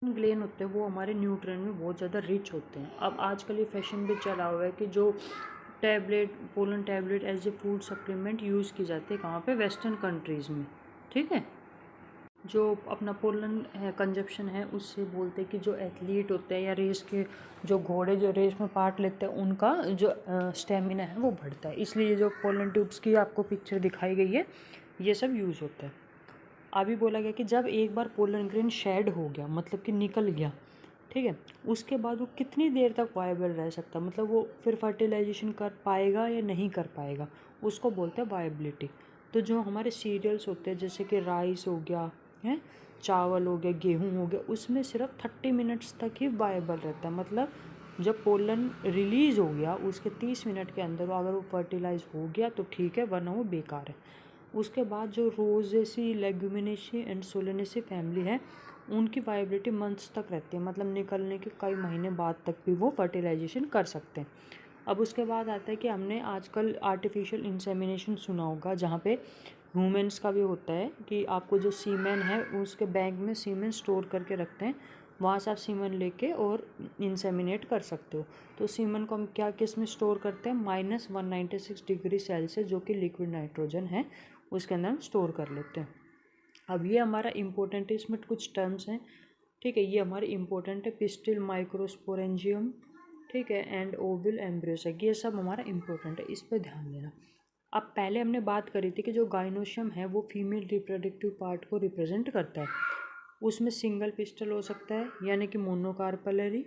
Glenn होते हैं वो हमारे न्यूट्रिएंट में बहुत ज़्यादा रिच होते हैं। अब आजकल ये फैशन भी चला हुआ है कि जो tablet, pollen tablet as a food supplement use की जाती है कहाँ पे, वेस्टर्न कंट्रीज़ में। ठीक है, जो अपना पोलन है कंजप्शन है उससे बोलते हैं कि जो एथलीट होते हैं या रेस के जो घोड़े जो रेस में पार्ट लेते हैं उनका जो स्टेमिना है वो बढ़ता है, इसलिए जो पोलन ट्यूब्स की आपको पिक्चर दिखाई गई है ये सब यूज़ होता है। अभी बोला गया कि जब एक बार पोलन ग्रेन शेड हो गया मतलब कि निकल गया, ठीक है, उसके बाद वो कितनी देर तक वायबल रह सकता है, मतलब वो फिर फर्टिलाइजेशन कर पाएगा या नहीं कर पाएगा, उसको बोलते हैं वायबिलिटी। तो जो हमारे सीरियल्स होते हैं जैसे कि राइस हो गया है, चावल हो गया, गेहूँ हो गया, उसमें सिर्फ 30 मिनट्स तक ही वायबल रहता है। मतलब जब पोलन रिलीज़ हो गया उसके 30 मिनट के अंदर अगर वो फर्टिलाइज हो गया तो ठीक है, वरना वो बेकार है। उसके बाद जो Rosaceae, Leguminosae and Solanaceae family है उनकी वाइबिलिटी मंथ्स तक रहती है, मतलब निकलने के कई महीने बाद तक भी वो फर्टिलाइजेशन कर सकते हैं। अब उसके बाद आता है कि हमने आजकल आर्टिफिशियल इंसेमिनेशन सुना होगा, जहाँ पे ह्यूमन्स का भी होता है कि आपको जो सीमेन है उसके बैंक में सीमेन स्टोर करके रखते हैं, वहाँ से आप सीमेन लेके और इंसेमिनेट कर सकते हो। तो सीमेन को हम क्या किस में स्टोर करते हैं, -196 डिग्री सेल्सियस जो कि लिक्विड नाइट्रोजन है उसके अंदर हम स्टोर कर लेते हैं। अब ये हमारा इम्पोर्टेंट है, इसमें कुछ टर्म्स हैं, ठीक है, ये हमारे इम्पोर्टेंट है, पिस्टिल माइक्रोस्पोरेंजियम, ठीक है, एंड ओविल एम्ब्रियोसेक, ये सब हमारा इम्पोर्टेंट है, इस पर ध्यान देना। अब पहले हमने बात करी थी कि जो गाइनोशियम है वो फीमेल रिप्रोडक्टिव पार्ट को रिप्रेजेंट करता है, उसमें सिंगल पिस्टल हो सकता है यानी कि मोनोकार्पलरी,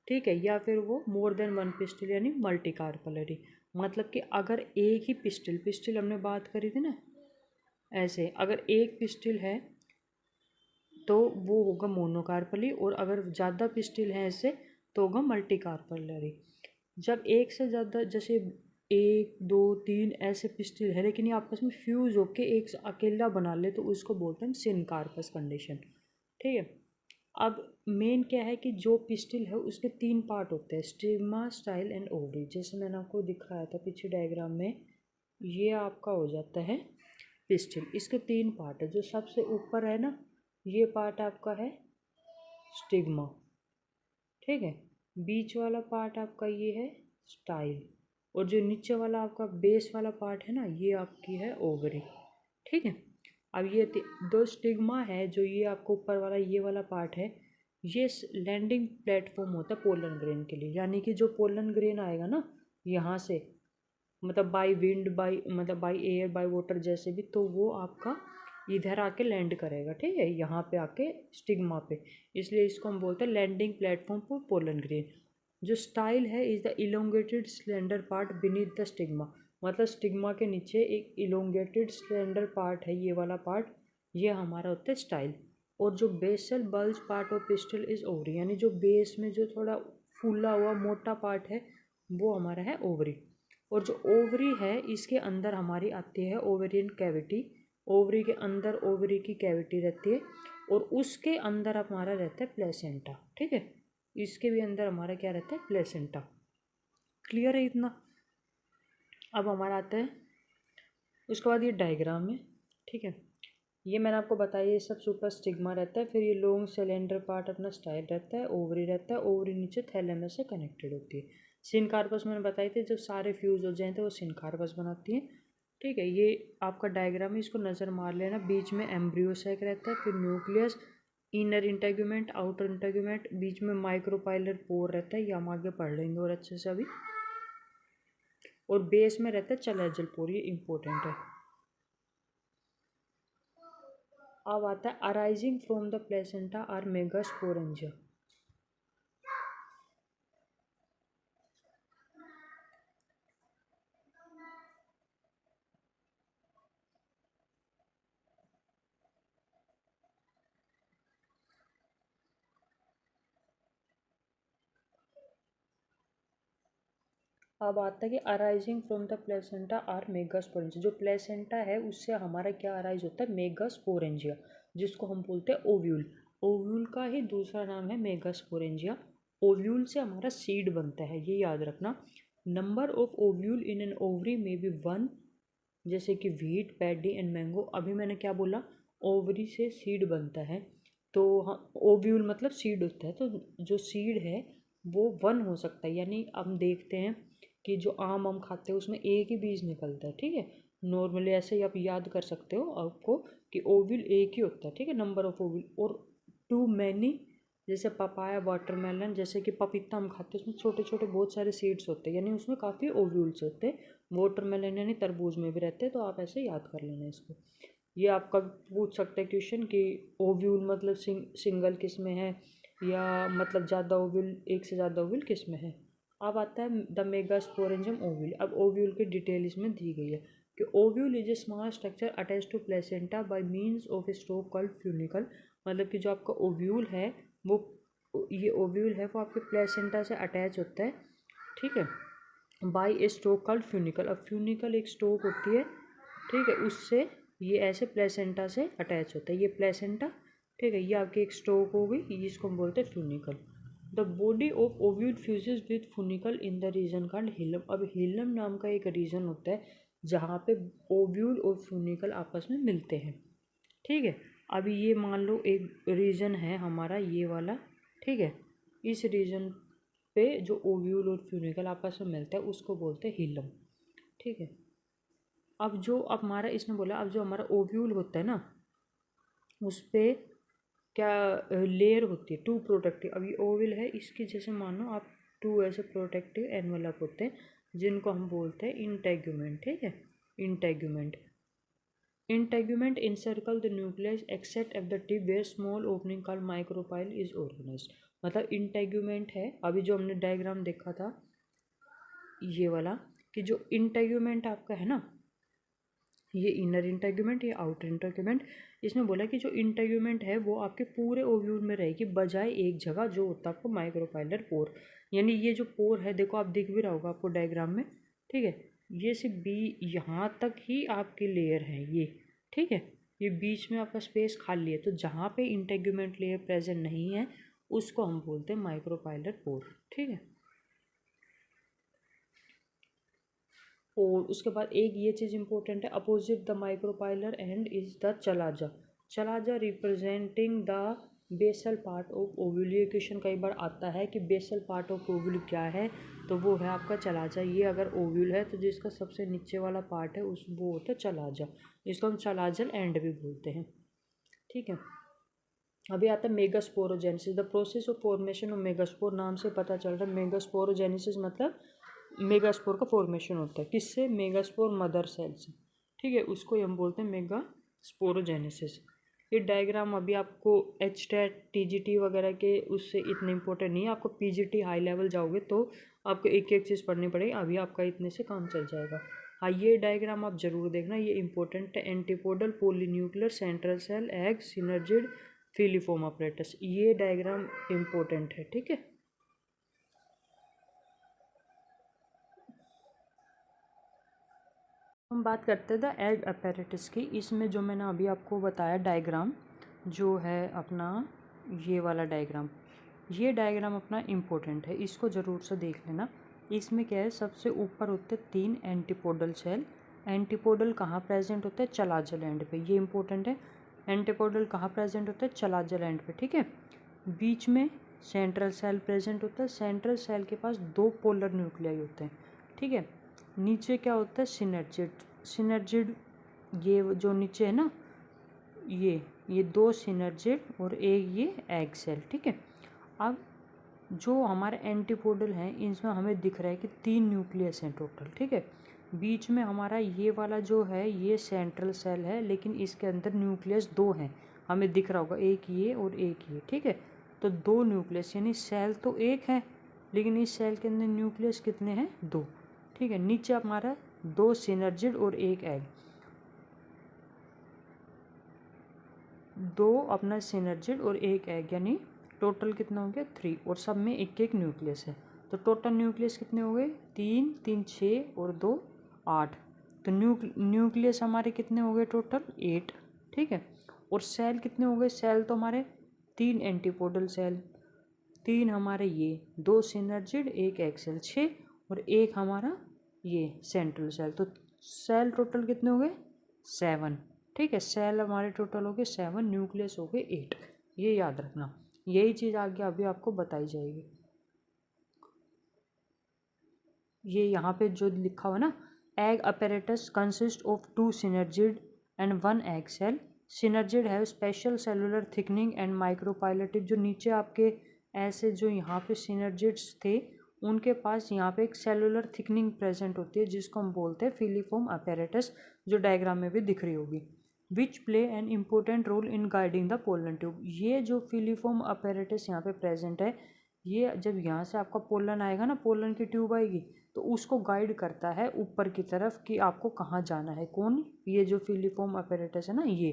ठीक है, या फिर वो मोर देन वन पिस्टल यानी मल्टीकार्पलरी। मतलब कि अगर एक ही पिस्टल पिस्टल हमने बात करी थी ना, ऐसे अगर एक पिस्टल है तो वो होगा मोनोकार्पली, और अगर ज़्यादा पिस्टल है ऐसे तो होगा मल्टीकार्पलरी। जब एक से ज़्यादा, जैसे 1 2 3 ऐसे पिस्टल है लेकिन ये आपस में फ्यूज़ होके एक अकेला बना ले तो उसको बोलते हैं सिनकार्पस कंडीशन। ठीक है, अब मेन क्या है कि जो पिस्टल है उसके 3 पार्ट होते हैं, स्टिग्मा, स्टाइल एंड ओवरी। जैसे मैंने आपको दिखाया था पीछे डायग्राम में, ये आपका हो जाता है पिस्टल। इसके 3 पार्ट है, जो सबसे ऊपर है ना ये पार्ट आपका है स्टिग्मा, ठीक है, बीच वाला पार्ट आपका ये है स्टाइल, और जो नीचे वाला आपका बेस वाला पार्ट है ना ये आपकी है ओवरी। ठीक है, अब ये दो स्टिग्मा है, जो ये आपको ऊपर वाला ये वाला पार्ट है, ये लैंडिंग प्लेटफॉर्म होता है पोलन ग्रेन के लिए, यानी कि जो पोलन ग्रेन आएगा ना यहाँ से, मतलब बाय विंड, बाय मतलब बाय एयर, बाय वाटर जैसे भी, तो वो आपका इधर आके लैंड करेगा, ठीक है, यहाँ पे आके स्टिग्मा पे, इसलिए इसको हम बोलते हैं landing platform for pollen grain. जो स्टाइल है is the elongated slender part beneath the stigma, मतलब स्टिग्मा के नीचे एक इलोंगेटेड स्लेंडर पार्ट है, ये वाला पार्ट, ये हमारा होता है स्टाइल। और जो basal bulge part of pistil is ovary, यानी जो बेस में जो थोड़ा फूला हुआ मोटा पार्ट है वो हमारा है ओवरी। और जो ओवरी है इसके अंदर हमारी आती है ओवेरियन कैविटी, ओवरी के अंदर ओवरी की कैविटी रहती है, और उसके अंदर हमारा रहता है प्लेसेंटा, ठीक है, इसके भी अंदर हमारा क्या रहता है, प्लेसेंटा। क्लियर है इतना? अब हमारा आता है उसके बाद ये डायग्राम है, ठीक है, ये मैंने आपको बताया ये सब सुपर स्टिग्मा रहता है, फिर ये लॉन्ग सिलेंडर पार्ट अपना स्टाइल रहता है, ओवरी रहता है, ओवरी नीचे थैलेमस से कनेक्टेड होती है। सिनकार्पस मैंने बताई थी, जब सारे फ्यूज हो जाए तो वो सिनकार्पस बनाती है। ठीक है, ये आपका डायग्राम है, इसको नज़र मार लेना, बीच में एम्ब्रियोसैक रहता है, फिर nucleus, inner integument, outer integument, बीच में माइक्रोपाइलर पोर रहता है, ये हम आगे पढ़ लेंगे और अच्छे से अभी, और बेस में रहता है चैलेंजल पोर, ये इंपॉर्टेंट है। अब आता है arising from the placenta or megasporangia. अब आता है कि arising from the placenta or megasporangia, जो प्लेसेंटा है उससे हमारा क्या अराइज होता है, मेगास्पोरेंजिया, जिसको हम बोलते हैं ओव्यूल। ओव्यूल का ही दूसरा नाम है मेगास्पोरेंजिया। ओव्यूल से हमारा सीड बनता है, ये याद रखना। Number of ovule in an ovary में बी 1, जैसे कि व्हीट, पैडी एंड मैंगो। अभी मैंने क्या बोला, ओवरी से सीड बनता है, तो ओव्यूल मतलब सीड होता है, तो जो सीड है वो 1 हो सकता है। यानी हम देखते हैं कि जो आम हम खाते हैं उसमें एक ही बीज निकलता है, ठीक है। नॉर्मली ऐसे ही आप याद कर सकते हो आपको कि ओव्यूल एक ही होता है, ठीक है, नंबर ऑफ ओव्यूल। और टू मैनी, जैसे पपाया, वाटरमेलन, जैसे कि पपीता हम खाते हैं उसमें छोटे छोटे बहुत सारे सीड्स होते हैं, यानी उसमें काफ़ी ओव्यूल्स होते हैं। वाटरमेलन यानी तरबूज में भी रहते हैं, तो आप ऐसे याद कर लेना इसको। ये आपका पूछ सकते हैं क्वेश्चन कि ओव्यूल मतलब सिंगल किस में है, या मतलब ज़्यादा ओव्यूल, एक से ज़्यादा ओव्यूल किस में है। अब आता है द मेगास्पोरेंजियम ओव्यूल। अब ओव्यूल की डिटेल इसमें दी गई है कि ovule is a small structure attach to placenta by means of a stalk called funicle. मतलब कि जो आपका ओव्यूल है वो, ये ओव्यूल है वो आपके प्लेसेंटा से अटैच होता है, ठीक है, बाय ए स्टोक कॉल्ड फ्यूनिकल। अब फ्यूनिकल एक स्टोक होती है, ठीक है, उससे ये ऐसे प्लेसेंटा से अटैच होता है, ये प्लेसेंटा, ठीक है, ये आपकी एक स्टोक हो गई, इसको हम बोलते हैं funicle. The body of ovule fuses with funicle in the region called hilum. अब हिलम नाम का एक रीजन होता है जहाँ पे ओव्यूल और फ्यूनिकल आपस में मिलते हैं, ठीक है। अभी ये मान लो एक रीजन है हमारा ये वाला, ठीक है, इस रीजन पे जो ओव्यूल और फ्यूनिकल आपस में मिलता है उसको बोलते हैं हिलम, ठीक है। अब जो अब हमारा इसने बोला, अब जो हमारा ओव्यूल होता है ना उस पर क्या लेयर होती है, टू प्रोटेक्टिव। अब ये ओव्यूल है, इसकी जैसे मानो आप टू ऐसे प्रोटेक्टिव एनवेलप होते हैं जिनको हम बोलते हैं इंटेग्यूमेंट, ठीक है, integument. Integument encircle the nucleus except at the tip where small opening called micropyle is organized। मतलब इंटेग्यूमेंट है, अभी जो हमने डायग्राम देखा था ये वाला, कि जो इंटेग्यूमेंट आपका है ना, ये इनर इंटेग्यूमेंट, ये आउटर इंटेग्यूमेंट। इसमें बोला कि जो इंटेग्यूमेंट है वो आपके पूरे ओव्यूल में रहेगी बजाय एक जगह जो होता है आपको माइक्रोपाइलर पोर। यानी ये जो पोर है, देखो आप दिख भी रहा होगा आपको डायग्राम में, ठीक है, ये सिर्फ बी यहाँ तक ही आपकी लेयर है ये, ठीक है, ये बीच में आपका स्पेस खाली है। तो जहाँ पे इंटेग्यूमेंट लेयर प्रेजेंट नहीं है उसको हम बोलते हैं माइक्रोपाइलर पोर, ठीक है। और उसके बाद एक ये चीज़ इंपॉर्टेंट है, opposite the micropylar end is the chalaza. Chalaza representing the basal part of ovule. ये क्वेश्चन कई बार आता है कि बेसल पार्ट ऑफ ओव्यूल क्या है, तो वो है आपका चलाजा। ये अगर ओव्यूल है तो जिसका सबसे नीचे वाला पार्ट है उस वो होता है चलाजा, जिसको हम चलाजल एंड भी बोलते हैं, ठीक है। अभी आता है megasporogenesis, the process of formation of megaspore. नाम से पता चल रहा है मेगास्पोरोजेनेसिस मतलब मेगास्पोर का फॉर्मेशन होता है किससे, मेगास्पोर मदर सेल से, ठीक है, उसको हम बोलते हैं मेगास्पोरोजेनेसिस। ये डायग्राम अभी आपको HTET TGT वगैरह के उससे इतने इंपॉर्टेंट नहीं है, आपको PGT हाई लेवल जाओगे तो आपको एक एक चीज़ पढ़नी पड़ेगी, अभी आपका इतने से काम चल जाएगा। हाँ, ये डायग्राम आप जरूर देखना, ये इंपॉर्टेंट है। Antipodal, polynuclear, central cell, egg, synergid, filiform apparatus, ये डायग्राम इंपॉर्टेंट है, ठीक है। हम बात करते हैं द एग अपैरेटस की। इसमें जो मैंने अभी आपको बताया डायग्राम जो है अपना ये वाला डायग्राम, ये डायग्राम अपना इम्पोर्टेंट है, इसको ज़रूर से देख लेना। इसमें क्या है, सबसे ऊपर होते हैं 3 एंटीपोडल सेल। एंटीपोडल कहाँ प्रेजेंट होता है, चलाजल एंड पे, ये इंपॉर्टेंट है। एंटीपोडल कहाँ प्रेजेंट होता है, चलाजल एंड पे, ठीक है। बीच में सेंट्रल सेल प्रेजेंट होता है, सेंट्रल सेल के पास 2 पोलर न्यूक्लियाई होते हैं, ठीक है। नीचे क्या होता है, सिनर्जिड। सिनर्जिड ये जो नीचे है ना, ये 2 सिनर्जिड और एक ये एग सेल, ठीक है। अब जो हमारे एंटीपोडल हैं इनमें हमें दिख रहा है कि 3 न्यूक्लियस हैं टोटल, ठीक है। बीच में हमारा ये वाला जो है ये सेंट्रल सेल है, लेकिन इसके अंदर न्यूक्लियस 2 हैं, हमें दिख रहा होगा, एक ये और एक ये, ठीक है। तो 2 न्यूक्लियस, यानी सेल तो एक है लेकिन इस सेल के अंदर न्यूक्लियस कितने हैं, 2, ठीक है। नीचे हमारा 2 सिनर्जिड और एक एग, 2 अपना सिनर्जिड और एक एग, यानी टोटल कितना हो गया, 3, और सब में एक एक न्यूक्लियस है। तो टोटल न्यूक्लियस कितने हो गए, 3 3 6 और 2 8। तो न्यूक्लियस हमारे कितने हो गए टोटल, 8, ठीक है। और सेल कितने हो गए, सेल तो हमारे 3 एंटीपोडल सेल, 3 हमारे ये 2 सिनर्जिड एक एग सेल, 6, और एक हमारा ये सेंट्रल सेल। तो सेल टोटल कितने हो गए, 7, ठीक है। सेल हमारे टोटल हो गए 7, न्यूक्लियस हो गए 8। ये याद रखना, यही चीज़ आगे अभी आपको बताई जाएगी। ये यहाँ पे जो लिखा हुआ ना, egg apparatus consist of 2 synergid and 1 egg cell। synergid है स्पेशल सेलुलर थिकनिंग एंड माइक्रोपाइलेटिव। जो नीचे आपके ऐसे जो यहाँ पे synergids थे, उनके पास यहाँ पे एक सेलुलर थिकनिंग प्रेजेंट होती है जिसको हम बोलते हैं फिलीफॉर्म अपैरेटस, जो डायग्राम में भी दिख रही होगी। Which play an important role in guiding the pollen tube. ये जो फिलीफॉर्म अपैरेटस यहाँ पे प्रेजेंट है, ये जब यहाँ से आपका पोलन आएगा ना, पोलन की ट्यूब आएगी, तो उसको गाइड करता है ऊपर की तरफ कि आपको कहाँ जाना है। कौन? ये जो फिलीफॉर्म अपैरेटस है ना, ये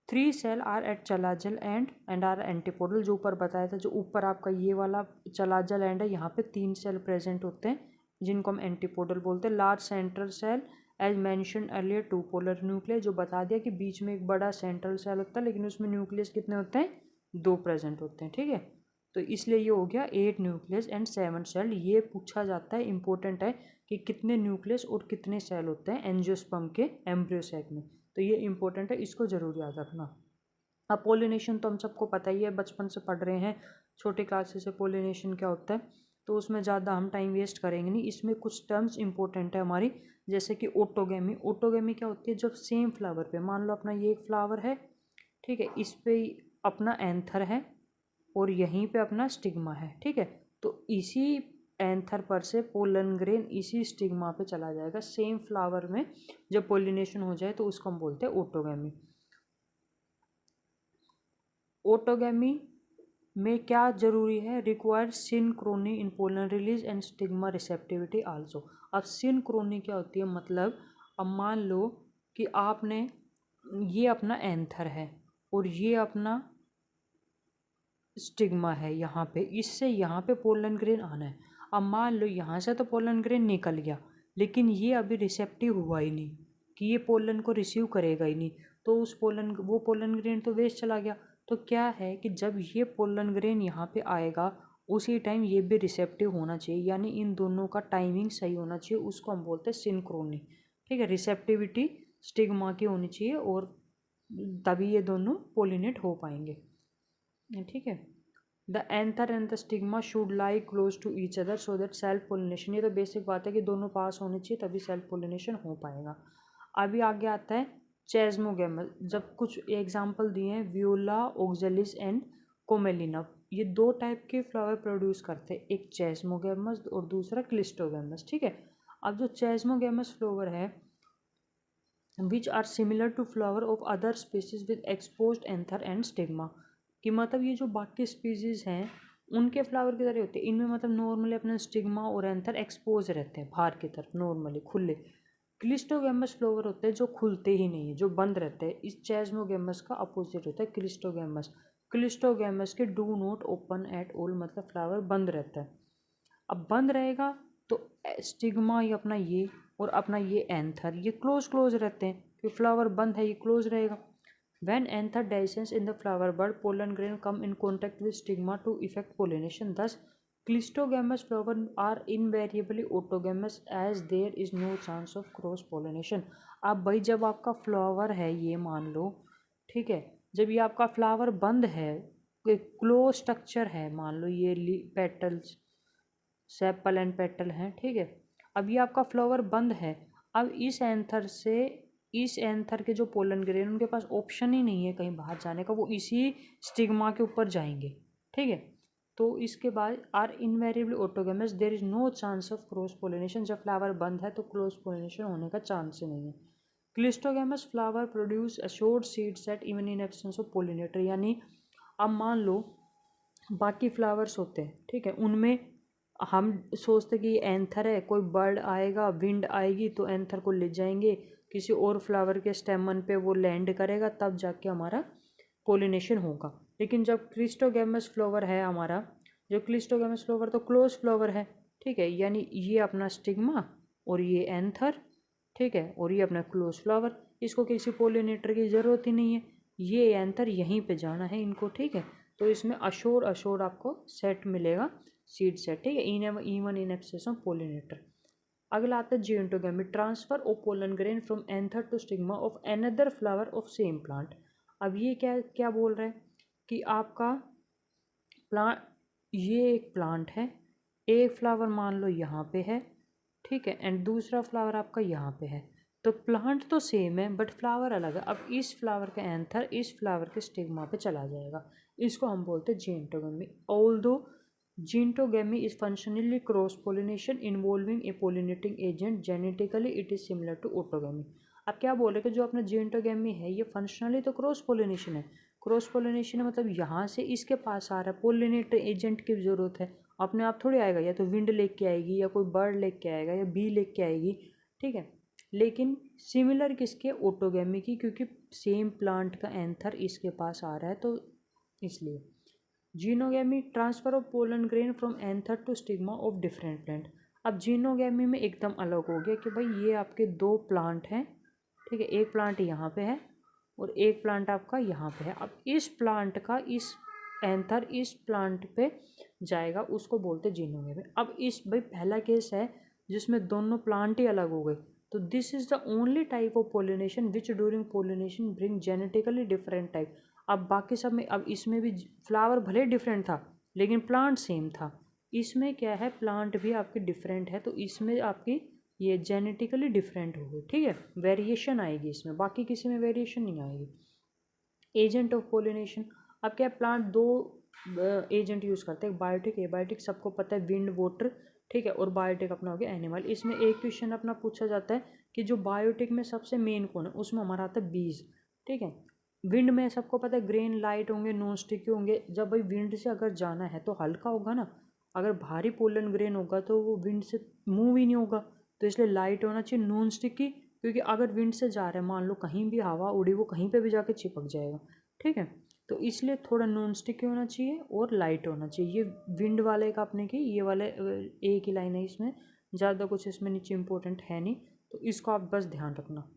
3 cell are at chalazal and are antipodal. जो ऊपर बताया था, जो ऊपर आपका ये वाला चलाजल एंड है, यहाँ पे 3 सेल प्रेजेंट होते हैं जिनको हम एंटीपोडल बोलते हैं। Large central cell as mentioned earlier 2 polar nucleus. जो बता दिया कि बीच में एक बड़ा सेंट्रल सेल होता है, लेकिन उसमें न्यूक्लियस कितने होते हैं? 2 प्रेजेंट होते हैं, ठीक है। तो इसलिए ये हो गया 8 न्यूक्लियस एंड 7 सेल। ये पूछा जाता है, इंपॉर्टेंट है कि कितने न्यूक्लियस और कितने सेल होते हैं एंजियोस्पर्म के एम्ब्रियो सैक में। तो ये इंपॉर्टेंट है, इसको जरूर याद रखना। अब पोलिनेशन तो हम सबको पता ही है, बचपन से पढ़ रहे हैं, छोटे क्लासेस से पोलिनेशन क्या होता है, तो उसमें ज़्यादा हम टाइम वेस्ट करेंगे नहीं। इसमें कुछ टर्म्स इंपॉर्टेंट है हमारी, जैसे कि ऑटोगेमी। ऑटोगेमी क्या होती है? जब सेम फ्लावर पे, मान लो अपना ये एक फ्लावर है, ठीक है, इस पे अपना एंथर है और यहीं पे अपना स्टिग्मा है, ठीक है, तो इसी एंथर पर से पोलन ग्रेन इसी स्टिग्मा पे चला जाएगा सेम फ्लावर में। जब पोलिनेशन हो जाए तो उसको हम बोलते हैं ऑटोगेमी। ऑटोगेमी में क्या जरूरी है? Required synchrony in pollen release and stigma receptivity also. अब सिनक्रोनी क्या होती है? मतलब अब मान लो कि आपने ये अपना एंथर है और ये अपना स्टिग्मा है यहाँ पे, इससे यहाँ पे पोलन ग्रेन आना है। अब मान लो यहाँ से तो पोलन ग्रेन निकल गया, लेकिन ये अभी रिसेप्टिव हुआ ही नहीं कि ये पोलन को रिसीव करेगा ही नहीं, तो उस वो पोलन ग्रेन तो वेस्ट चला गया। तो क्या है कि जब ये पोलन ग्रेन यहाँ पे आएगा, उसी टाइम ये भी रिसेप्टिव होना चाहिए, यानी इन दोनों का टाइमिंग सही होना चाहिए। उसको हम बोलते हैं सिंक्रोनी, ठीक है। रिसेप्टिविटी स्टिग्मा की होनी चाहिए और तभी ये दोनों पोलिनेट हो पाएंगे, ठीक है। The anther and the stigma should lie close to each other so that self pollination. ये तो बेसिक बात है कि दोनों पास होने चाहिए तभी सेल्फ पोलिनेशन हो पाएगा। अभी आगे आता है चेस्मोगेमस। जब कुछ एग्जाम्पल दिए हैं, वियोला ऑक्जेलिस एंड कोमेलिना। ये 2 टाइप के फ्लावर प्रोड्यूस करते हैं, एक चेस्मोगेमस और दूसरा क्लिस्टोगेमस, ठीक है। अब जो चेस्मोगेमस फ्लावर है, which are similar to flower of other species with exposed anther and stigma. कि मतलब ये जो बाकी स्पीसीज हैं उनके फ्लावर की तरह होते हैं, इनमें मतलब नॉर्मली अपने स्टिग्मा और एंथर एक्सपोज रहते हैं बाहर की तरफ, नॉर्मली खुले। क्लिस्टोगेमस फ्लावर होते हैं जो खुलते ही नहीं है, जो बंद रहते हैं। इस चेस्मोगेमस का अपोजिट होता है क्लिस्टोगेमस। क्लिस्टोगेमस के do not open at all, मतलब फ्लावर बंद रहता है। अब बंद रहेगा तो स्टिग्मा ये अपना ये और अपना ये एंथर ये क्लोज क्लोज रहते हैं, क्योंकि फ्लावर बंद है, ये क्लोज रहेगा। When anther descends in the flower bud, pollen grain come in contact with stigma to effect pollination. Thus, clistogamous flowers are invariably autogamous as there is no chance of cross pollination. अब भाई जब आपका flower है, ये मान लो, ठीक है, जब ये आपका फ्लावर बंद है, क्लोज स्ट्रक्चर है, मान लो ये पेटल्स, सेपल एंड पेटल हैं, ठीक है। अब ये आपका फ्लावर बंद है। अब इस एंथर के जो पोलन ग्रेन, उनके पास ऑप्शन ही नहीं है कहीं बाहर जाने का, वो इसी स्टिग्मा के ऊपर जाएंगे, ठीक है। तो इसके बाद are invariably autogamous, there is no chance of cross pollination. जब फ्लावर बंद है तो क्रॉस पोलिनेशन होने का चांस ही नहीं है। Cleistogamous flower produce assured seed set even in absence of pollinator. यानी अब मान लो बाकी फ्लावर्स होते हैं, ठीक है, उनमें हम सोचते कि एंथर है, कोई बर्ड आएगा, विंड आएगी तो एंथर को ले जाएंगे किसी और फ्लावर के स्टेमन पे, वो लैंड करेगा, तब जाके हमारा पोलिनेशन होगा। लेकिन जब क्लिस्टोगेमस फ्लावर है हमारा, जो क्लिस्टोगेमस फ्लावर तो क्लोज फ्लावर है, ठीक है, यानी ये अपना स्टिग्मा और ये एंथर, ठीक है, और ये अपना क्लोज फ्लावर, इसको किसी पोलिनेटर की ज़रूरत ही नहीं है, ये एंथर यहीं पे जाना है इनको, ठीक है। तो इसमें अशोर आपको सेट मिलेगा, सीड सेट, ठीक है, even in absence of pollinator. अगला आता है geitonogamy, transfer of pollen grain from anther to stigma of another flower of same plant. अब ये क्या क्या बोल रहा है कि आपका प्लांट, ये एक प्लांट है, एक फ्लावर मान लो यहाँ पे है, ठीक है, एंड दूसरा फ्लावर आपका यहाँ पे है। तो प्लांट तो सेम है बट फ्लावर अलग है। अब इस फ्लावर का एंथर इस फ्लावर के स्टिग्मा पे चला जाएगा, इसको हम बोलते हैं geitonogamy. Although geitonogamy is functionally cross pollination involving a pollinating agent, genetically it is similar to autogamy. अब क्या बोल रहे कि जो अपना जिएंटोगेमी है ये फंक्शनली तो क्रॉस पोलिनेशन है, क्रॉस पोलिनेशन मतलब यहाँ से इसके पास आ रहा है, पोलिनेटर एजेंट की ज़रूरत है, अपने आप थोड़ी आएगा, या तो विंड लेके आएगी या कोई बर्ड लेके आएगा या बी लेके आएगी, ठीक है। लेकिन सिमिलर किसके, ऑटोगेमी की, क्योंकि सेम प्लांट का एंथर इसके पास आ रहा है तो इसलिए। Xenogamy transfer of pollen grain from anther to stigma of different plant. अब जीनोगेमी में एकदम अलग हो गया कि भाई ये आपके दो प्लांट हैं, ठीक है, एक प्लांट यहाँ पे है और एक प्लांट आपका यहाँ पे है। अब इस प्लांट का इस एंथर इस प्लांट पे जाएगा, उसको बोलते जीनोगेमी। अब इस भाई पहला केस है जिसमें दोनों प्लांट ही अलग हो गए, तो this is the only type of pollination which during pollination bring genetically different type. अब बाकी सब में, अब इसमें भी फ्लावर भले डिफरेंट था लेकिन प्लांट सेम था, इसमें क्या है प्लांट भी आपके डिफरेंट है, तो इसमें आपकी ये जेनेटिकली डिफरेंट होगी, ठीक है, वेरिएशन आएगी इसमें, बाकी किसी में वेरिएशन नहीं आएगी। एजेंट ऑफ पोलिनेशन, अब क्या प्लांट दो एजेंट यूज़ करते हैं, बायोटिक एबायोटिक, सबको पता है, विंड वाटर, ठीक है, और बायोटिक अपना हो गया एनिमल। इसमें एक क्वेश्चन अपना पूछा जाता है कि जो बायोटिक में सबसे मेन कौन है, उसमें हमारा आता है बीज, ठीक है। विंड में सबको पता है ग्रेन लाइट होंगे, नॉन स्टिकी होंगे, जब भाई विंड से अगर जाना है तो हल्का होगा ना, अगर भारी पोलन ग्रेन होगा तो वो विंड से मूव ही नहीं होगा, तो इसलिए लाइट होना चाहिए, नॉन स्टिकी, क्योंकि अगर विंड से जा रहे हैं मान लो कहीं भी हवा उड़ी वो कहीं पे भी जाके चिपक जाएगा, ठीक है, तो इसलिए थोड़ा नॉन स्टिकी होना चाहिए और लाइट होना चाहिए। ये विंड वाले का अपने की ये वाले एक ही लाइन है, इसमें ज़्यादा कुछ इसमें नीचे इंपॉर्टेंट है नहीं, तो इसको आप बस ध्यान रखना।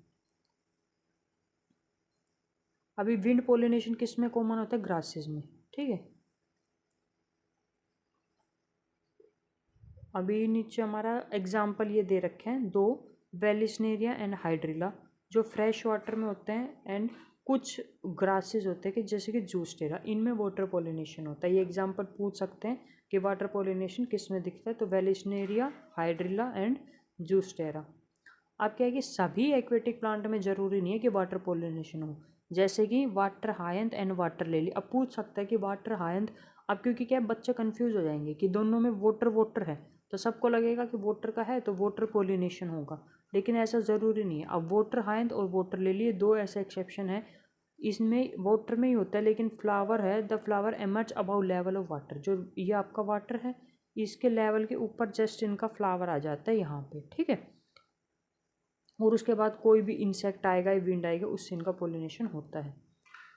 अभी विंड पोलिनेशन किस में कॉमन होता है, ग्रासेस में, ठीक है। अभी नीचे हमारा एग्जाम्पल ये दे रखे हैं दो, वेलिस्नेरिया एंड हाइड्रिला, जो फ्रेश वाटर में होते हैं, एंड कुछ ग्रासेस होते हैं कि जैसे कि जूस्टेरा, इनमें वाटर पोलिनेशन होता है। ये एग्जाम्पल पूछ सकते हैं कि वाटर पोलिनेशन किस में दिखता है, तो वेलिस्नेरिया, हाइड्रिला एंड जूस्टेरा। अब क्या है कि सभी एक्वेटिक प्लांट में ज़रूरी नहीं है कि वाटर पोलिनेशन हो, जैसे कि वाटर हायंत एंड वाटर लिली। अब पूछ सकता है कि वाटर हायंत, अब क्योंकि क्या बच्चे कंफ्यूज हो जाएंगे कि दोनों में वाटर वाटर है, तो सबको लगेगा कि वाटर का है तो वाटर पोलिनेशन होगा, लेकिन ऐसा ज़रूरी नहीं है। अब वाटर हायंत और वाटर लिली दो ऐसे एक्सेप्शन है, इसमें वाटर में ही होता है, लेकिन फ्लावर है, the flower emerge above level of water, जो ये आपका वाटर है इसके लेवल के ऊपर जस्ट इनका फ्लावर आ जाता है यहाँ पे, ठीक है, और उसके बाद कोई भी इंसेक्ट आएगा या विंड आएगा उससे इनका पोलिनेशन होता है।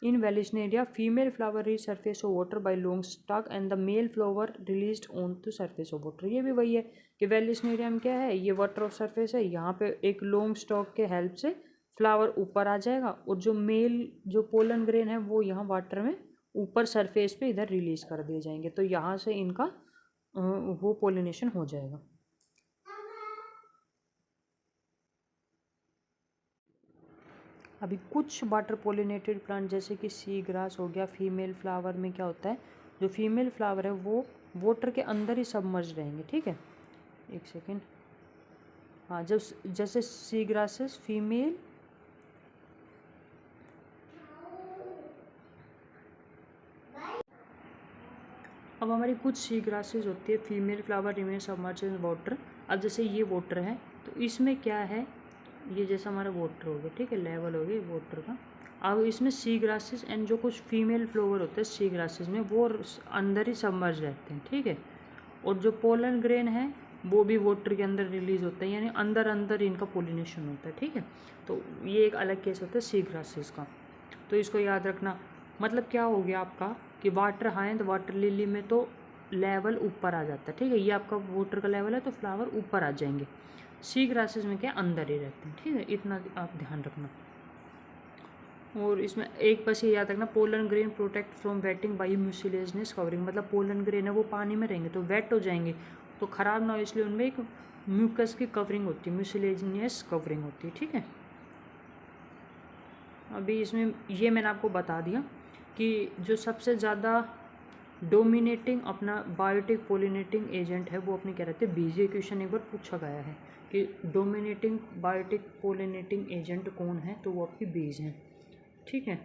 In vallisneria female flower reach surface of water by long stalk and the male flower released on to surface of water. ये भी वही है कि वेलिस्नेरिया में क्या है, ये वाटर ऑफ सरफेस है, यहाँ पे एक लॉन्ग स्टॉक के हेल्प से फ्लावर ऊपर आ जाएगा, और जो मेल जो पोलन ग्रेन है वो यहाँ वाटर में ऊपर सरफेस पे इधर रिलीज कर दिए जाएंगे, तो यहाँ से इनका वो पोलिनेशन हो जाएगा। अभी कुछ वाटर पोलिनेटेड प्लांट जैसे कि सी ग्रास हो गया, फीमेल फ्लावर में क्या होता है, जो फीमेल फ्लावर है वो वाटर के अंदर ही सबमर्ज रहेंगे, ठीक है, एक सेकेंड, हाँ, जब जैसे सी ग्रासेस फीमेल, अब हमारी कुछ सी ग्रासेस होती है female flower remain submerge in water. अब जैसे ये वाटर है तो इसमें क्या है, ये जैसा हमारा वाटर हो गया, ठीक है, लेवल हो गया वाटर का। अब इसमें सी ग्रासेस एंड जो कुछ फीमेल फ्लावर होते हैं सी ग्रासेस में वो अंदर ही सबमर्ज रहते हैं, ठीक है, और जो पोलन ग्रेन है वो भी वाटर के अंदर रिलीज होता है, यानी अंदर अंदर इनका पोलिनेशन होता है, ठीक है। तो ये एक अलग केस होता है सी ग्रासेस का, तो इसको याद रखना। मतलब क्या हो गया आपका कि वाटर हाइंद वाटर लिली में तो लेवल ऊपर आ जाता है, ठीक है, ये आपका वाटर का लेवल है तो फ्लावर ऊपर आ जाएंगे, सी ग्रासेस में क्या अंदर ही रहते हैं, ठीक है, इतना आप ध्यान रखना। और इसमें एक बस ये याद रखना, pollen grain protect from wetting by mucilaginous covering, मतलब पोलन ग्रेन है वो पानी में रहेंगे तो वेट हो जाएंगे तो ख़राब ना हो, इसलिए उनमें एक म्यूकस की कवरिंग होती है, म्यूसिलेजनियस कवरिंग होती है, ठीक है। अभी इसमें ये मैंने आपको बता दिया कि जो सबसे ज़्यादा डोमिनेटिंग अपना बायोटिक पोलिनेटिंग एजेंट है वो अपने क्या रहते हैं बीज। ये क्वेश्चन एक बार पूछा गया है कि डोमिनेटिंग बायोटिक पोलिनेटिंग एजेंट कौन है, तो वो आपकी बीज हैं। ठीक है,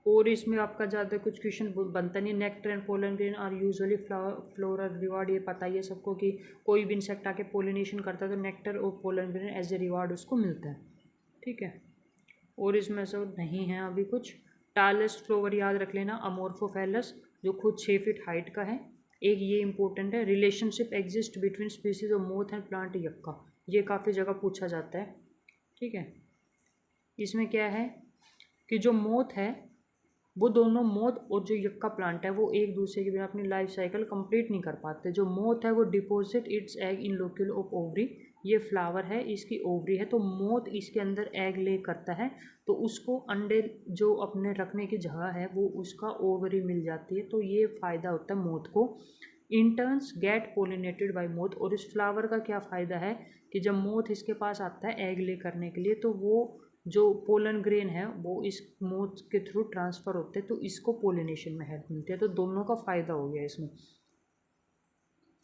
और इसमें आपका ज़्यादा कुछ क्वेश्चन बनता नहीं। Nectar and pollen grain are usually floral reward, ये पता ही है सबको कि कोई भी इंसेक्ट आके पोलिनेशन करता है तो नेक्टर और pollen grain as a reward उसको मिलता है। ठीक है, और इसमें से नहीं है अभी कुछ। टालस फ्लोवर याद रख लेना, अमोर्फोफेलस, जो खुद 6 फीट हाइट का है। एक ये इंपॉर्टेंट है, relationship exist between species of moth and plant yucca, ये काफ़ी जगह पूछा जाता है। ठीक है, इसमें क्या है कि जो मोथ है वो दोनों मोथ और जो यक्का प्लांट है वो एक दूसरे के बिना अपनी लाइफ साइकिल कंप्लीट नहीं कर पाते। जो मोथ है वो deposit it's egg in locule of ovary, ये फ्लावर है, इसकी ओवरी है, तो मोथ इसके अंदर एग ले करता है, तो उसको अंडे जो अपने रखने की जगह है वो उसका ओवरी मिल जाती है, तो ये फ़ायदा होता है मोथ को। In turns get pollinated by moth, और इस फ्लावर का क्या फ़ायदा है कि जब मोथ इसके पास आता है एग ले करने के लिए, तो वो जो पोलन ग्रेन है वो इस मोथ के थ्रू ट्रांसफ़र होते हैं, तो इसको पोलिनेशन में हेल्प मिलती है, तो दोनों का फ़ायदा हो गया इसमें।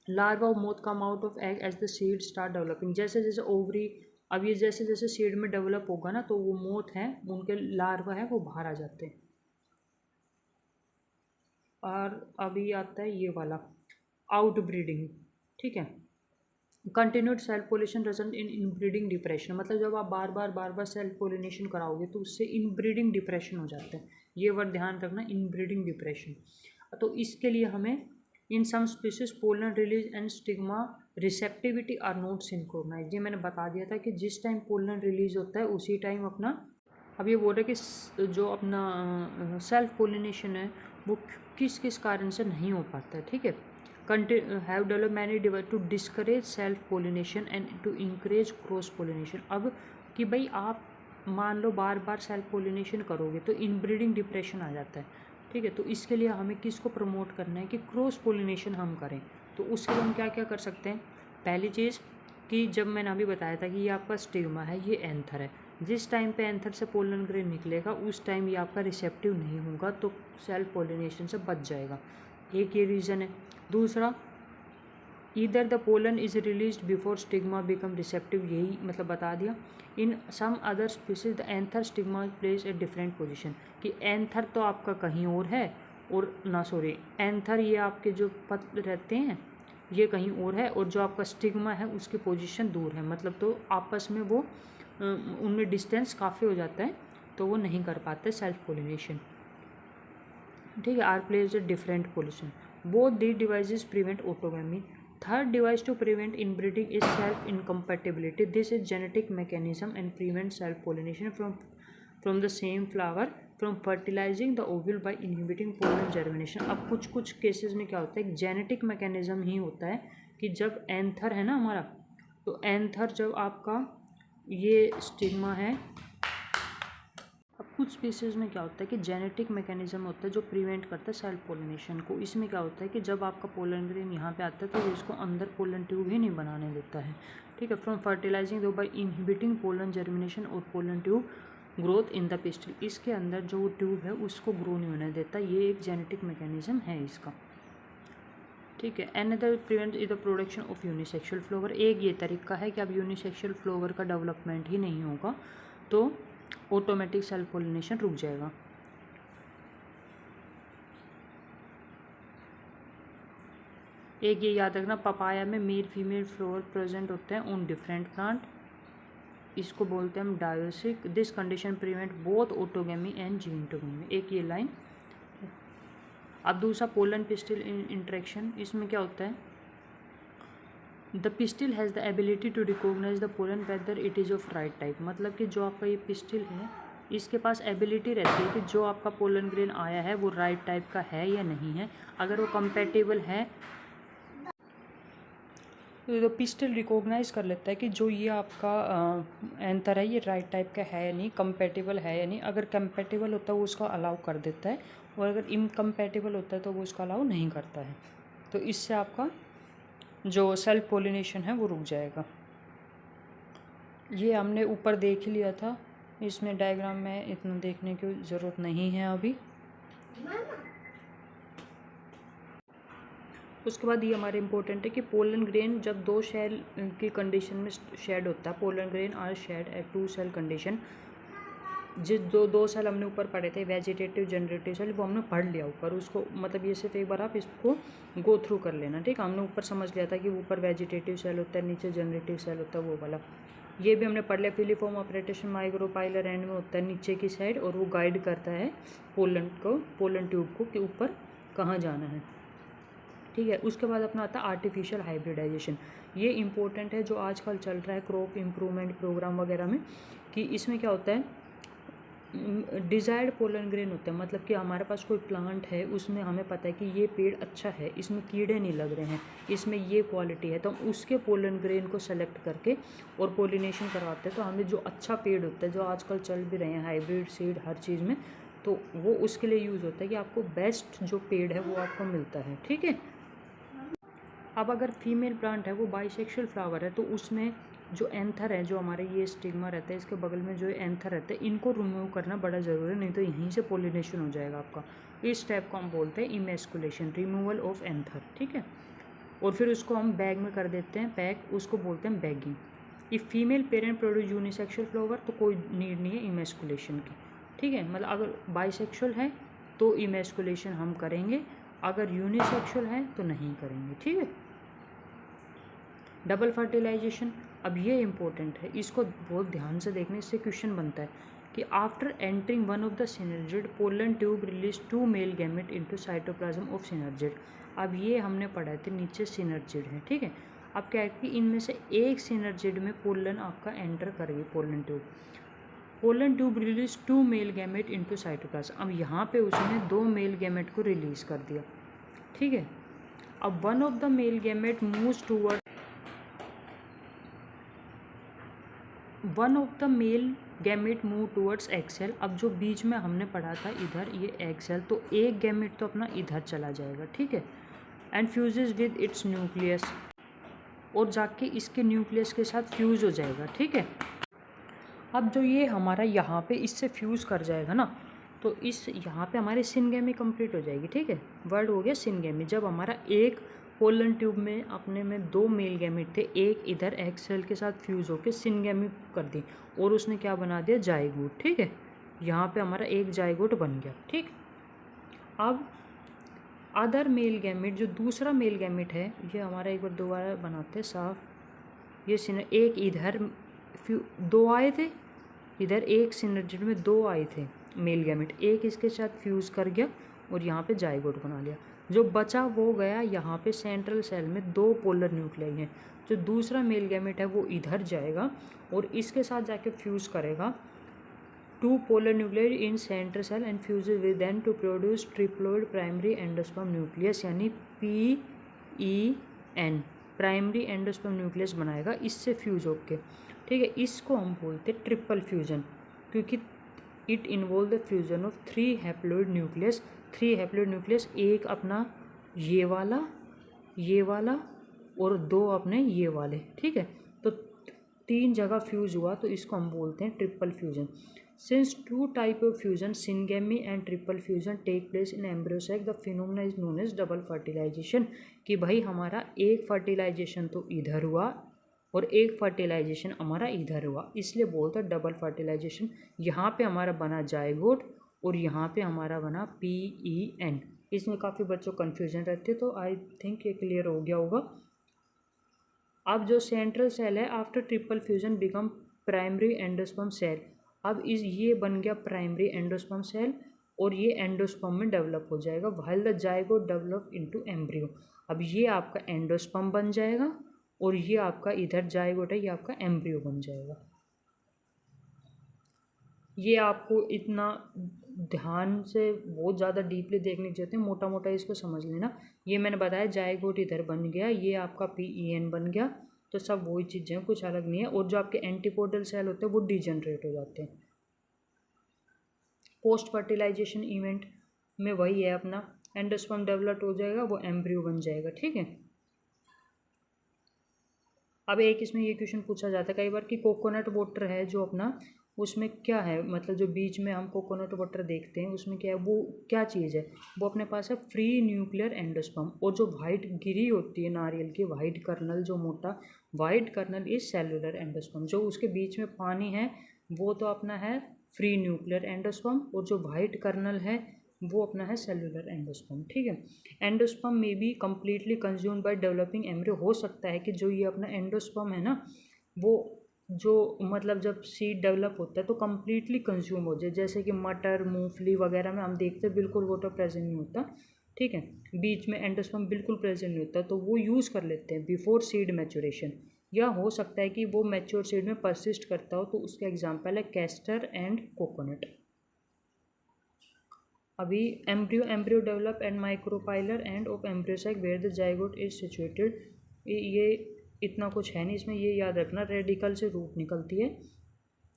Larva of moth come out of egg as the seed start developing, जैसे जैसे ओवरी, अब ये जैसे जैसे सीड में डेवलप होगा ना, तो वो मोथ हैं उनके लार्वा है वो बाहर आ जाते हैं। और अभी आता है ये वाला आउट ब्रीडिंग। ठीक है, continued self pollination result in inbreeding depression, मतलब जब आप बार बार सेल्फ पोलिनेशन कराओगे तो उससे इनब्रीडिंग डिप्रेशन हो जाता है। ये वर्ड ध्यान रखना, इनब्रीडिंग डिप्रेशन। तो इसके लिए हमें in some species pollen release and stigma receptivity are not synchronize, ये मैंने बता दिया था कि जिस टाइम पोलन रिलीज होता है उसी टाइम अपना, अब ये बोल रहे कि जो अपना सेल्फ पोलिनेशन है वो किस किस कारण से नहीं हो पाता है। ठीक है, have developed many devices to discourage self pollination and to encourage cross pollination. अब कि भाई आप मान लो बार बार सेल्फ पोलिनेशन करोगे तो इनब्रीडिंग डिप्रेशन आ जाता है। ठीक है, तो इसके लिए हमें किसको प्रमोट करना है कि क्रॉस पोलिनेशन हम करें। तो उसके लिए हम क्या क्या कर सकते हैं। पहली चीज़ कि जब मैंने अभी बताया था कि ये आपका स्टिग्मा है, ये एंथर है, जिस टाइम पे एंथर से पोलन ग्रेन निकलेगा उस टाइम ये आपका रिसेप्टिव नहीं होगा, तो सेल्फ पोलिनेशन से बच जाएगा। एक ये रीज़न है। दूसरा, either the pollen is release before stigma become receptive, यही मतलब बता दिया। In some other species the anther stigma place a different position, कि एंथर तो आपका कहीं और है, और ना सॉरी एंथर ये आपके जो पत्र रहते हैं ये कहीं और है, और जो आपका स्टिग्मा है उसकी पोजीशन दूर है, मतलब तो आपस में वो उनमें डिस्टेंस काफ़ी हो जाता है, तो वो नहीं कर पाते सेल्फ पोलिनेशन। ठीक है, are placed a different position. Both the devices prevent autogamy. Third device to prevent inbreeding is self incompatibility, this is genetic mechanism and prevent self pollination from the same flower from fertilising the ovule by inhibiting pollen germination. अब कुछ cases में क्या होता है, genetic mechanism ही होता है कि जब एंथर है ना हमारा, तो एंथर जब आपका ये स्टिग्मा है, अब कुछ स्पीसीज़ में क्या होता है कि जेनेटिक मैकेनिज्म होता है जो प्रिवेंट करता है सेल्फ पोलिनेशन को। इसमें क्या होता है कि जब आपका पोलन ग्रेन यहाँ पे आता है तो ये इसको अंदर पोलन ट्यूब ही नहीं बनाने देता है। ठीक है, फ्रॉम फर्टिलाइजिंग दो बाय इनहिबिटिंग पोलन जर्मिनेशन और pollen tube growth in the pistil, इसके अंदर जो ट्यूब है उसको ग्रो नहीं होने देता, ये एक जेनेटिक मैकेनिज्म है इसका। ठीक है, another prevent is the production of unisexual flower, एक ये तरीका है कि अब यूनिसेक्सुअल फ्लावर का डेवलपमेंट ही नहीं होगा तो ऑटोमेटिक सेल्फ पोलिनेशन रुक जाएगा। एक ये याद रखना, पपाया में मेल फीमेल फ्लावर प्रेजेंट होते हैं ऑन डिफरेंट प्लांट, इसको बोलते हैं हम dioecy. This condition prevent both autogamy and geitonogamy, एक ये लाइन। अब दूसरा पोलन पिस्टिल इंटरेक्शन, इसमें क्या होता है, the pistil has the ability to recognise the pollen whether it is of right type, मतलब कि जो आपका ये पिस्टिल है इसके पास एबिलिटी रहती है कि जो आपका पोलन ग्रेन आया है वो राइट टाइप का है या नहीं है। अगर वो कंपैटिबल है तो पिस्टिल रिकॉग्नाइज कर लेता है कि जो ये आपका एंथर है ये राइट टाइप का है या नहीं, कंपैटिबल है या नहीं। अगर कंपैटिबल होता है वो उसका अलाउ कर देता है, और अगर इनकम्पैटिबल होता है तो वो उसका अलाउ नहीं करता है। तो इससे आपका जो सेल्फ पोलिनेशन है वो रुक जाएगा। ये हमने ऊपर देख ही लिया था, इसमें डायग्राम में इतना देखने की ज़रूरत नहीं है अभी। उसके बाद ये हमारे इम्पोर्टेंट है कि पोलन ग्रेन जब 2 सेल की कंडीशन में शेड होता है, pollen grain are shed at 2 cell condition. जिस दो सेल हमने ऊपर पढ़े थे, वेजिटेटिव जनरेटिव सेल, वो हमने पढ़ लिया ऊपर, उसको मतलब ये सिर्फ एक बार आप इसको गो थ्रू कर लेना, ठीक है। हमने ऊपर समझ लिया था कि ऊपर वेजिटेटिव सेल होता है, नीचे जनरेटिव सेल होता है, वो वाला ये भी हमने पढ़ लिया। फिलीफॉर्म ऑपरेटेशन माइक्रोपाइलर एंड में होता है नीचे की साइड, और वो गाइड करता है पोलन ट्यूब को कि ऊपर कहाँ जाना है, ठीक है। उसके बाद अपना आता है आर्टिफिशियल हाइब्रिडाइजेशन। ये इंपॉर्टेंट है जो आजकल चल रहा है क्रॉप इम्प्रूवमेंट प्रोग्राम वगैरह में, कि इसमें क्या होता है, डिज़ायर्ड पोलन ग्रेन होता है। मतलब कि हमारे पास कोई प्लांट है, उसमें हमें पता है कि ये पेड़ अच्छा है, इसमें कीड़े नहीं लग रहे हैं, इसमें ये क्वालिटी है, तो हम उसके पोलन ग्रेन को सेलेक्ट करके और पोलिनेशन करवाते हैं। तो हमें जो अच्छा पेड़ होता है, जो आजकल चल भी रहे हैं हाइब्रिड सीड हर चीज़ में, तो वो उसके लिए यूज़ होता है कि आपको बेस्ट जो पेड़ है वो आपको मिलता है, ठीक है। अब अगर फीमेल प्लांट है, वो बाइसेक्सुअल फ्लावर है, तो उसमें जो एंथर है, जो हमारे ये स्टिग्मा रहता है, इसके बगल में जो एंथर रहते हैं, इनको रिमूव करना बड़ा ज़रूरी है, नहीं तो यहीं से पोलिनेशन हो जाएगा आपका। इस स्टेप को हम बोलते हैं इमेस्कुलेशन, रिमूवल ऑफ एंथर, ठीक है। और फिर उसको हम बैग में कर देते हैं पैक, उसको बोलते हैं bagging. If female parent produce unisexual flower, तो कोई नीड नहीं है इमेस्कुलेशन की, ठीक है। मतलब अगर बाइसेक्सुअल है तो इमेस्कुलेशन हम करेंगे, अगर यूनिसेक्सुअल है तो नहीं करेंगे, ठीक है। डबल फर्टिलाइजेशन, अब ये इम्पोर्टेंट है, इसको बहुत ध्यान से देखने, इससे क्वेश्चन बनता है कि after entering one of the synergid pollen tube release 2 male gamete into cytoplasm of synergid. अब ये हमने पढ़ा थे नीचे सिनर्जिड है, ठीक है। अब क्या है कि इनमें से एक सिनर्जिड में पोलन आपका एंटर करेगी, pollen tube release 2 male gamete into cytoplasm. अब यहाँ पे उसने 2 मेल गैमेट को रिलीज कर दिया, ठीक है। अब one of the male gamete moves toward one of the male gamete move towards egg cell. अब जो बीच में हमने पढ़ा था इधर ये एग सेल, तो एक गैमेट तो अपना इधर चला जाएगा, ठीक है, and fuses with its nucleus, और जाके इसके न्यूक्लियस के साथ फ्यूज़ हो जाएगा, ठीक है। अब जो ये हमारा यहाँ पे इससे फ्यूज़ कर जाएगा ना, तो इस यहाँ पे हमारी सिनगेमी कंप्लीट हो जाएगी, ठीक है। वर्ड हो गया सिनगेमी, जब हमारा एक पोलन ट्यूब में अपने में 2 मेल गैमेट थे, एक इधर एग सेल के साथ फ्यूज़ होकर सिनगेमी कर दी, और उसने क्या बना दिया, जाइगोट, ठीक है। यहाँ पे हमारा एक जाइगोट बन गया, ठीक। अब अदर मेल गैमेट, जो दूसरा मेल गैमेट है, ये हमारा एक बार दोबारा बनाते हैं साफ। ये एक इधर 2 आए थे, इधर एक सिनर्जिड में 2 आए थे मेल गैमेट, एक इसके साथ फ्यूज़ कर गया और यहाँ पे जाइगोट बना लिया। जो बचा वो गया यहाँ पे सेंट्रल सेल में 2 पोलर न्यूक्लियाई हैं। जो दूसरा मेल गैमेट है वो इधर जाएगा और इसके साथ जाके फ्यूज़ करेगा 2 polar nuclei in central cell and fuses with then to produce triploid primary endosperm nucleus, यानी PEN, प्राइमरी एंडोस्पर्म न्यूक्लियस बनाएगा इससे फ्यूज होके, ठीक है। इसको हम बोलते हैं ट्रिपल फ्यूजन, क्योंकि it involve the fusion of 3 haploid nucleus. 3 haploid nucleus, एक अपना ये वाला और 2 अपने ये वाले, ठीक है। तो 3 जगह फ्यूज हुआ, तो इसको हम बोलते हैं triple fusion. Since 2 type of fusion, syngamy and triple fusion, take place in embryo sac, the phenomena is known as double fertilisation. कि भाई हमारा एक फर्टिलाइजेशन तो इधर हुआ और एक फर्टिलाइजेशन हमारा इधर हुआ, इसलिए बोलते हैं डबल फर्टिलाइजेशन। यहाँ पे हमारा बना जाइगोट और यहाँ पे हमारा बना PEN। इसमें काफ़ी बच्चों को कन्फ्यूजन रहती है, तो आई थिंक ये क्लियर हो गया होगा। अब जो सेंट्रल सेल है, after triple fusion become primary endosperm cell. अब ये बन गया प्राइमरी एंडोस्पर्म सेल और ये एंडोस्पर्म में डेवलप हो जाएगा, while the zygote develop into embryo. अब ये आपका एंडोस्पर्म बन जाएगा और ये आपका इधर जाइगोट है, ये आपका एम्ब्रियो बन जाएगा। ये आपको इतना ध्यान से बहुत ज़्यादा डीपली देखने की जरूरत है, मोटा मोटा इसको समझ लेना। ये मैंने बताया जाइगोट इधर बन गया, ये आपका PEN बन गया, तो सब वही चीज़ें हैं, कुछ अलग नहीं है। और जो आपके एंटीपोडल सेल होते हैं वो डिजनरेट हो जाते हैं। पोस्ट फर्टिलाइजेशन इवेंट में वही है अपना, एंडोस्पर्म डेवलप हो जाएगा, वो एम्ब्रियो बन जाएगा, ठीक है। अब एक इसमें ये क्वेश्चन पूछा जाता है कई बार कि कोकोनट वाटर है जो अपना, उसमें क्या है, मतलब जो बीच में हम कोकोनट वाटर देखते हैं उसमें क्या है, वो क्या चीज़ है, वो अपने पास है फ्री न्यूक्लियर एंडोस्पर्म। और जो वाइट गिरी होती है नारियल की वाइट कर्नल, जो मोटा white kernel is cellular endosperm. जो उसके बीच में पानी है वो तो अपना है फ्री न्यूक्लियर एंडोस्पर्म, और जो वाइट कर्नल है वो अपना है सेलुलर एंडोस्पर्म। ठीक है। एंडोस्पर्म में be completely consume by developing embryo. हो सकता है कि जो ये अपना एंडोस्पर्म है ना, वो जो मतलब जब सीड डेवलप होता है तो कम्प्लीटली कंज्यूम हो जाए, जैसे कि मटर मूंगफली वगैरह में हम देखते हैं बिल्कुल वाटर प्रेजेंट नहीं होता। ठीक है, बीच में एंडोस्पर्म बिल्कुल प्रेजेंट नहीं होता, तो वो यूज़ कर लेते हैं बिफोर सीड मैच्योरेशन। या हो सकता है कि वो मैच्योर सीड में परसिस्ट करता हो, तो उसका एग्जाम्पल है कैस्टर एंड कोकोनट। अभी embryo develop and micropylar end of embryo sac where the zygote is situated. ये इतना कुछ है नहीं इसमें, ये याद रखना रेडिकल से रूट निकलती है।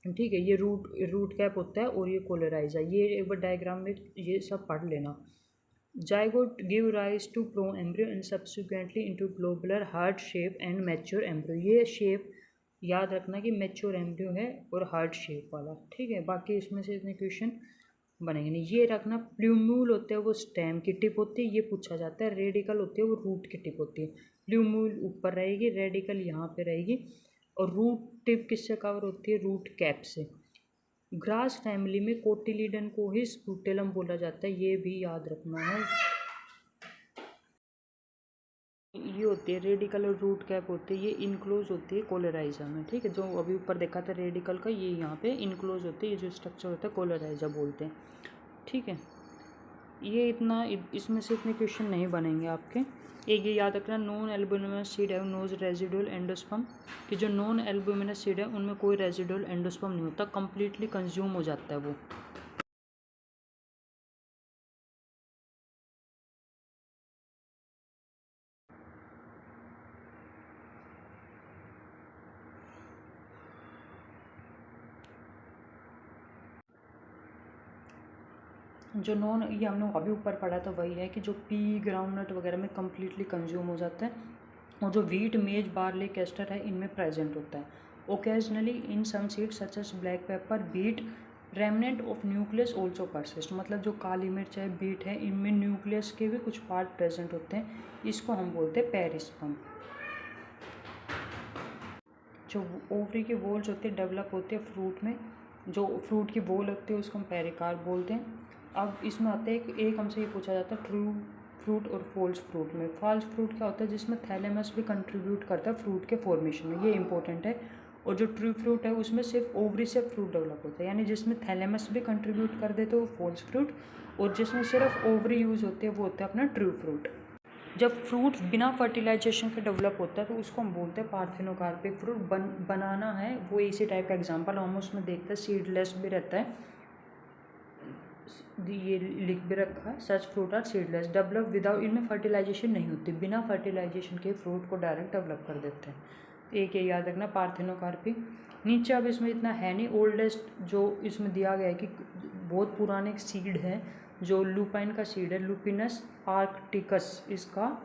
ठीक है, ये रूट कैप होता है और ये कोलेराइज है। ये एक बार डायग्राम में ये सब पढ़ लेना। Zygote give rise to proembryo and subsequently into globular heart shape and mature embryo. ये शेप याद रखना कि मैच्योर एम्ब्रियो है और हार्ट शेप वाला। ठीक है, बाकी इसमें से इतने क्वेश्चन बनेंगे नहीं। ये रखना प्ल्यूम्यूल होते हैं वो स्टेम की टिप होती है, ये पूछा जाता है। रेडिकल होती है वो रूट की टिप होती है। प्ल्यूम्यूल ऊपर रहेगी, रेडिकल यहाँ पे रहेगी, और रूट टिप किससे कवर होती है, रूट कैप से। ग्रास फैमिली में कोटिलीडन को ही स्क्रूटेलम बोला जाता है, ये भी याद रखना है। ये होती है रेडिकल और रूट कैप होती है, ये इनक्लोज होती है कोलेराइजा में। ठीक है, जो अभी ऊपर देखा था रेडिकल का, ये यहाँ पे इनक्लोज होती है, ये जो स्ट्रक्चर होता है कोलेराइजा बोलते हैं। ठीक है, ये इतना इसमें से इतने क्वेश्चन नहीं बनेंगे आपके। एक ये याद रखना, नॉन एल्बुमिनस सीड है नोज रेजिडुअल एंडोस्पर्म, कि जो नॉन एल्बुमिनस सीड है उनमें कोई रेजिडुअल एंडोस्पर्म नहीं होता, कंप्लीटली कंज्यूम हो जाता है वो। जो नॉन, ये हमने अभी ऊपर पढ़ा था वही है कि जो पी ग्राउंडनट वगैरह में कम्प्लीटली कंज्यूम हो जाता है, और जो व्हीट मेज बार्ले कैस्टर है इनमें प्रेजेंट होता है। Occasionally in some seeds such as black pepper beet remnant of nucleus also persist. मतलब जो काली मिर्च है बीट है इनमें न्यूक्लियस के भी कुछ पार्ट प्रेजेंट होते हैं, इसको हम बोलते हैं पेरिस्पर्म। जो ओवरी की वॉल्स होती है डेवलप होते हैं फ्रूट में, जो फ्रूट की वॉल होती है उसको हम पेरिकार्प बोलते हैं। अब इसमें आता है एक हमसे ये पूछा जाता है ट्रू फ्रूट और फॉल्स फ्रूट में। फॉल्स फ्रूट क्या होता है, जिसमें थैलेमस भी कंट्रीब्यूट करता है फ्रूट के फॉर्मेशन में, ये इंपॉर्टेंट है। और जो ट्रू फ्रूट है उसमें सिर्फ ओवरी से फ्रूट डेवलप होता है, यानी जिसमें थैलेमस भी कंट्रीब्यूट कर देते वो फॉल्स फ्रूट, और जिसमें सिर्फ ओवरी यूज़ होती है वो होता है अपना ट्रू फ्रूट। जब फ्रूट बिना फर्टिलाइजेशन के डेवलप होता है तो उसको हम बोलते हैं पार्थेनोकार्पिक फ्रूट। बनाना है वो इसी टाइप का एग्जांपल हम उसमें देखते हैं, सीडलेस भी रहता है, ये लिख भी रखा है, such fruit are seedless develop without, इनमें फर्टिलाइजेशन नहीं होती, बिना फर्टिलाइजेशन के फ्रूट को डायरेक्ट डेवलप कर देते हैं। तो एक ये याद रखना पार्थेनोकार्पी। नीचे अब इसमें इतना है नहीं, ओल्डेस्ट जो इसमें दिया गया है कि बहुत पुराने सीड है, जो लुपाइन का सीड है, लुपिनस आर्कटिकस इसका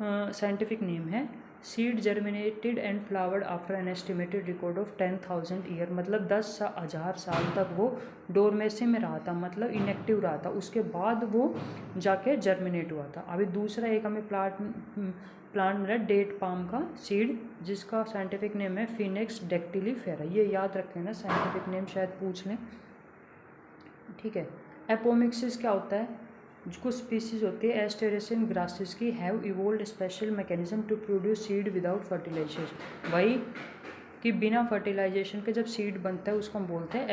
साइंटिफिक नेम है। Seed germinated and flowered after an estimated record of 10,000 year. मतलब 10,000 साल तक वो डोरमेसी में रहा था, मतलब इनएक्टिव रहा था, उसके बाद वो जाके जर्मिनेट हुआ था। अभी दूसरा एक हमें प्लांट मिला डेट पाम का सीड, जिसका साइंटिफिक नेम है फिनिक्स डेक्टिलीफेरा। ये याद रखें ना, साइंटिफिक नेम शायद पूछ लें। ठीक है, एपोमिक्सिस क्या होता है, कुछ स्पीसीज होती है एस्टेरेसिन ग्रासेस की have evolved special mechanism to produce seed without fertilisation. वही कि बिना फर्टिलाइजेशन के जब सीड बनता है उसको हम बोलते हैं